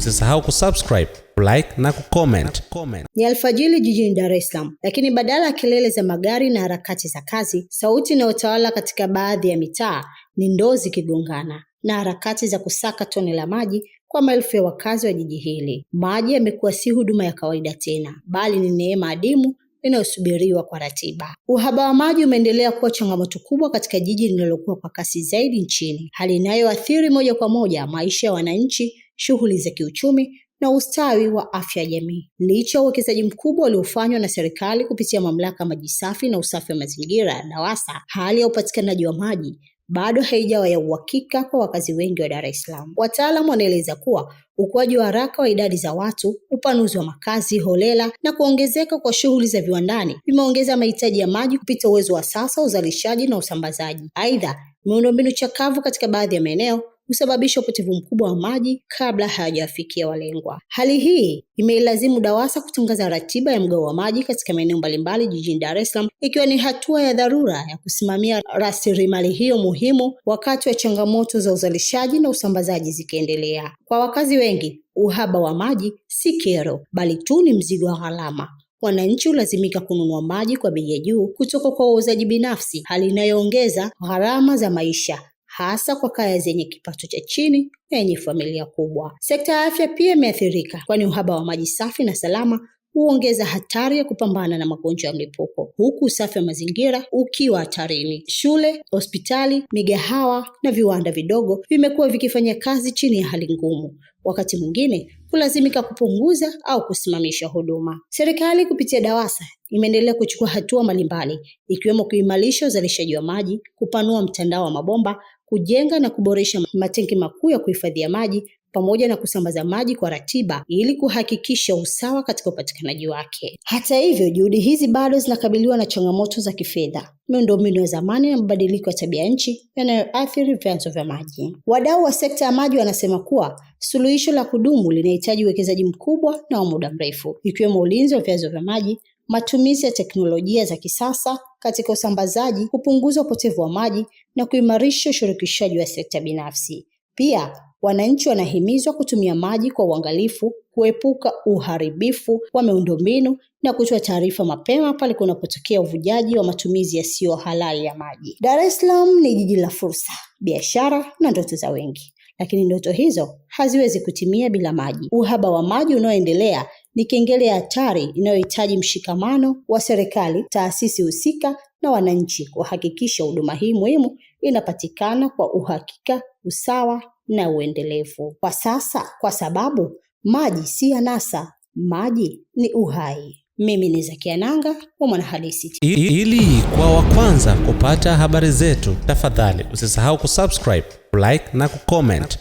Usisahau kusubscribe, like na kucomment. Ni alfajiri jijini Dar es Salaam, lakini badala ya kelele za magari na harakati za kazi, sauti inayotawala katika baadhi ya mitaa ni ndoo zikigongana na harakati za kusaka tone la maji kwa maelfu ya wakazi wa jiji hili. Maji yamekuwa si huduma ya kawaida tena, bali ni neema adimu inayosubiriwa kwa ratiba. Uhaba wa maji umeendelea kuwa changamoto kubwa katika jiji linalokuwa kwa kasi zaidi nchini, hali inayoathiri moja kwa moja maisha ya wananchi, shughuli za kiuchumi na ustawi wa afya ya jamii. Licha ya uwekezaji mkubwa uliofanywa na serikali kupitia mamlaka ya maji safi na usafi wa mazingira DAWASA, hali ya upatikanaji wa maji bado haijawa ya uhakika kwa wakazi wengi wa Dar es Salaam. Wataalamu wanaeleza kuwa ukuaji wa haraka wa idadi za watu, upanuzi wa makazi holela na kuongezeka kwa shughuli za viwandani vimeongeza mahitaji ya maji kupita uwezo wa sasa uzalishaji na usambazaji. Aidha, miundombinu chakavu katika baadhi ya maeneo husababisha upotevu mkubwa wa maji kabla hayajafikia walengwa. Hali hii imeilazimu DAWASA kutangaza ratiba ya mgao wa maji katika maeneo mbalimbali jijini Dar es Salaam, ikiwa ni hatua ya dharura ya kusimamia rasilimali hiyo muhimu wakati wa changamoto za uzalishaji na usambazaji zikiendelea. Kwa wakazi wengi, uhaba wa maji si kero, bali tu ni mzigo wa gharama. Wananchi hulazimika kununua maji kwa bei ya juu kutoka kwa wauzaji binafsi, hali inayoongeza gharama za maisha, hasa kwa kaya zenye kipato cha chini na yenye familia kubwa. Sekta ya afya pia imeathirika, kwani uhaba wa maji safi na salama huongeza hatari ya kupambana na magonjwa ya mlipuko, huku usafi wa mazingira ukiwa hatarini. Shule, hospitali, migahawa na viwanda vidogo vimekuwa vikifanya kazi chini ya hali ngumu, wakati mwingine kulazimika kupunguza au kusimamisha huduma. Serikali kupitia DAWASA imeendelea kuchukua hatua mbalimbali, ikiwemo kuimarisha uzalishaji wa maji, kupanua mtandao wa mabomba, kujenga na kuboresha matenki makuu ya kuhifadhia maji, pamoja na kusambaza maji kwa ratiba ili kuhakikisha usawa katika upatikanaji wake. Hata hivyo, juhudi hizi bado zinakabiliwa na changamoto za kifedha, miundombinu ya zamani na mabadiliko ya tabia nchi yanayoathiri vyanzo vya maji. Wadau wa sekta ya maji wanasema kuwa suluhisho la kudumu linahitaji uwekezaji mkubwa na wa muda mrefu, ikiwemo ulinzi wa vyanzo vya maji, matumizi ya teknolojia za kisasa katika usambazaji, kupunguza upotevu wa maji na kuimarisha ushirikishaji wa sekta binafsi. Pia, wananchi wanahimizwa kutumia maji kwa uangalifu, kuepuka uharibifu wa miundombinu na kutoa taarifa mapema pale kunapotokea uvujaji wa matumizi yasiyo halali ya maji. Dar es Salaam ni jiji la fursa, biashara na ndoto za wengi, lakini ndoto hizo haziwezi kutimia bila maji. Uhaba wa maji unaoendelea ni kengele ya hatari inayohitaji mshikamano wa serikali, taasisi husika na wananchi kuhakikisha huduma hii muhimu inapatikana kwa uhakika, usawa na uendelevu. Kwa sasa, kwa sababu maji si anasa, maji ni uhai. Mimi ni Zakia Nanga wa Mwanahalisi. Ili kwa wa kwanza kupata habari zetu, tafadhali usisahau kusubscribe, like na kucomment.